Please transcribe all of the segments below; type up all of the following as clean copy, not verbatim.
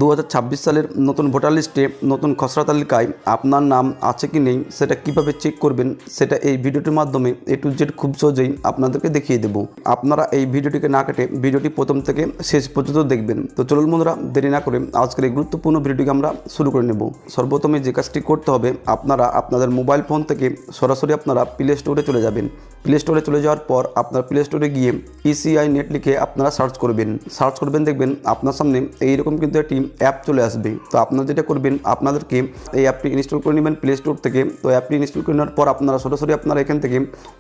2026 সালের নতুন ভোটার লিস্টে নতুন খসড়া তালিকায় আপনার নাম আছে কি নেই সেটা কিভাবে চেক করবেন সেটা এই ভিডিওটির মাধ্যমে A to Z খুব সহজেই আপনাদেরকে দেখিয়ে দেব। আপনারা এই ভিডিওটিকে না কেটে ভিডিওটি প্রথম থেকে শেষ পর্যন্ত দেখবেন। তো চলুন বন্ধুরা, দেরি না করে আজকের এই গুরুত্বপূর্ণ ভিডিওটিকে আমরা শুরু করে নেব। সর্বপ্রথমে যে কাজটি করতে হবে, আপনারা আপনাদের মোবাইল ফোন থেকে সরাসরি আপনারা প্লে স্টোরে চলে যাবেন। প্লে স্টোরে চলে যাওয়ার পর আপনার প্লে স্টোরে গিয়ে ECI নেট লিখে আপনারা সার্চ করবেন, দেখবেন আপনার সামনে এইরকম কিন্তু একটি অ্যাপ চলে আসবে। তো আপনারা যেটা করবেন, আপনাদেরকে এই অ্যাপটি ইনস্টল করে নেবেন প্লে স্টোর থেকে। তো অ্যাপটি ইনস্টল করে নেওয়ার পর আপনারা সরাসরি আপনারা এখান থেকে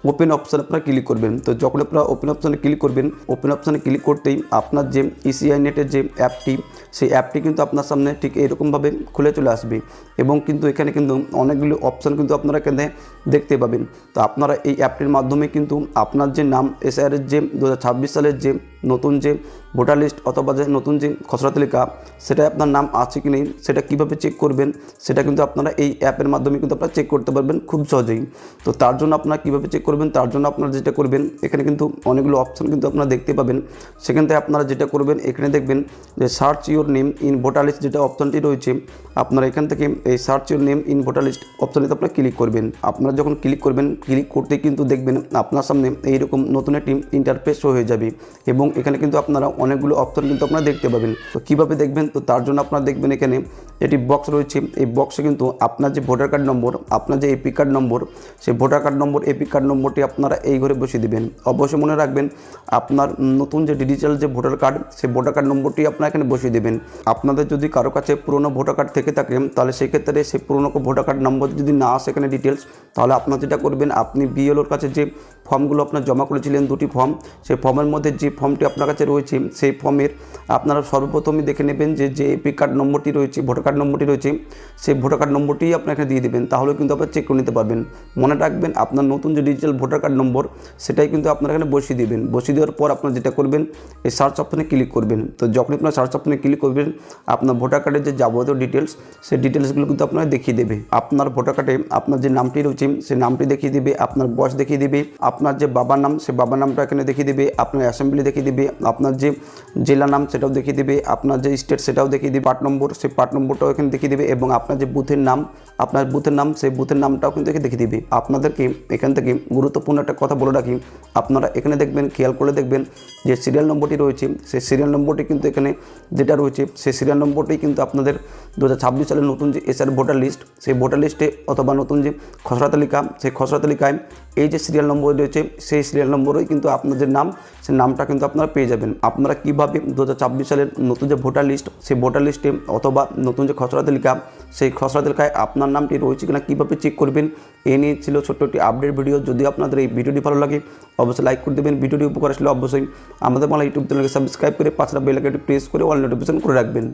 ওপেন অপশান আপনারা ক্লিক করবেন। তো যখন আপনারা ওপেন অপশানে ক্লিক করবেন, ওপেন অপশানে ক্লিক করতেই আপনার যে ECI নেটের যে অ্যাপটি, সেই অ্যাপটি কিন্তু আপনার সামনে ঠিক এইরকমভাবে খুলে চলে আসবে এবং কিন্তু এখানে কিন্তু অনেকগুলো অপশান কিন্তু আপনারা এখানে দেখতে পাবেন। তো আপনারা এই অ্যাপটির মাধ্যমে কিন্তু আপনার যে নাম SIR এর যে 2026 সালের যে নতুন যে ভোটার লিস্ট অথবা যে নতুন যে খসড়া তালিকা, সেটা আপনার নাম আছে কি নেই সেটা কীভাবে চেক করবেন সেটা কিন্তু আপনারা এই অ্যাপের মাধ্যমে কিন্তু আপনারা চেক করতে পারবেন খুব সহজেই। তো তার জন্য আপনারা কীভাবে চেক করবেন, তার জন্য আপনারা যেটা করবেন, এখানে কিন্তু অনেকগুলো অপশান কিন্তু আপনারা দেখতে পাবেন। সেখান থেকে আপনারা যেটা করবেন, এখানে দেখবেন যে search your name in voter list যেটা অপশানটি রয়েছে, আপনারা এখান থেকে এই search your name in voter list অপশানটিতে আপনারা ক্লিক করবেন। আপনারা যখন ক্লিক করবেন, ক্লিক করতে কিন্তু দেখবেন আপনার সামনে এইরকম নতুন একটি ইন্টারফেস হয়ে যাবে এবং এখানে কিন্তু আপনারা অনেকগুলো অপশন কিন্তু আপনারা দেখতে পাবেন। তো কীভাবে দেখবেন, তো তার জন্য আপনারা দেখবেন এখানে একটি বক্স রয়েছে। এই বক্সে কিন্তু আপনার যে ভোটার কার্ড নম্বর, আপনার যে এপি কার্ড নম্বর, সেই voter card number EP card নম্বরটি আপনারা এই ঘরে বসিয়ে দেবেন। অবশ্যই মনে রাখবেন আপনার নতুন যে ডিজিটাল যে ভোটার কার্ড, সেই ভোটার কার্ড নম্বরটি আপনারা এখানে বসিয়ে দেবেন। আপনাদের যদি কারো কাছে পুরনো ভোটার কার্ড থেকে থাকে, তাহলে সেক্ষেত্রে সেই পুরনো ভোটার কার্ড নম্বর যদি না আসে এখানে ডিটেলস, তাহলে আপনারা যেটা করবেন, আপনি BLOর কাছে যে ফর্মগুলো আপনার জমা করেছিলেন, দুটি ফর্ম, সেই ফর্মের মধ্যে যে ফর্মটি আপনার কাছে রয়েছে, সেই ফর্মের আপনারা সর্বপ্রথমে দেখে নেবেন যে এপি কার্ড নম্বরটি রয়েছে, ভোটার কার্ড নম্বরটি রয়েছে, সেই ভোটার কার্ড নম্বরটি আপনার এখানে দিয়ে দেবেন। তাহলে কিন্তু আপনারা চেক করে নিতে পারবেন। মনে রাখবেন আপনার নতুন যে ডিজিটাল ভোটার কার্ড নম্বর, সেটাই কিন্তু আপনারা এখানে বসিয়ে দেবেন। বসিয়ে দেওয়ার পর আপনারা যেটা করবেন, এই সার্চ অপশনে ক্লিক করবেন। তো যখন আপনারা সার্চ অপশনে ক্লিক করবেন, আপনার ভোটার কার্ডের যে যাবতীয় ডিটেলস, সেই ডিটেলসগুলো কিন্তু আপনারা দেখিয়ে দেবে। আপনার ভোটার কার্ডে আপনার যে নামটি রয়েছে, সেই নামটি দেখিয়ে দেবে, আপনার বয়স দেখিয়ে দেবে, আপনার যে বাবার নাম, সেই বাবার নামটা এখানে দেখিয়ে দেবে, আপনার অ্যাসেম্বলি দেখিয়ে দেবে, আপনার যে জেলা নাম সেটাও দেখিয়ে দেবে, আপনার যে স্টেট সেটাও দেখিয়ে দেবে, পার্ট নম্বর, সেই পার্ট নম্বরটাও এখানে দেখিয়ে দেবে এবং আপনার যে বুথের নাম, আপনার বুথের নাম, সেই বুথের নামটাও কিন্তু দেখিয়ে দেবে। আপনাদেরকে এখান থেকে গুরুত্বপূর্ণ একটা কথা বলে রাখি, আপনারা এখানে দেখবেন, খেয়াল করে দেখবেন যে সিরিয়াল নম্বরটি রয়েছে, সেই সিরিয়াল নম্বরটি কিন্তু এখানে যেটা রয়েছে, সেই সিরিয়াল নম্বরটি কিন্তু আপনাদের 2026 সালের নতুন যে SIR ভোটার লিস্ট, সেই ভোটার লিস্টে অথবা নতুন যে খসড়া তালিকা, সেই খসড়া তালিকায় এই যে সিরিয়াল নম্বর রয়েছে, সেই সিরিয়াল নম্বরেই কিন্তু আপনাদের নাম, সেই নামটা কিন্তু আপনারা পেয়ে যাবেন। আপনারা কীভাবে 2026 সালের নতুন যে ভোটার লিস্ট, সেই ভোটার লিস্টে অথবা নতুন যে খসড়া তালিকা, সেই খসড়া তালিকায় আপনার নামটি রয়েছে কিনা কীভাবে চেক করবেন, এ নিয়ে ছিল ছোট্ট একটি আপডেট ভিডিও। যদি আপনাদের এই ভিডিওটি ভালো লাগে, অবশ্যই লাইক করে দেবেন। ভিডিওটি উপকার আসলে অবশ্যই আমাদের বাংলা ইউটিউব চ্যানেলকে সাবস্ক্রাইব করে পাশে বেল আইকনটি প্রেস করে অল নোটিফিকেশন করে রাখবেন।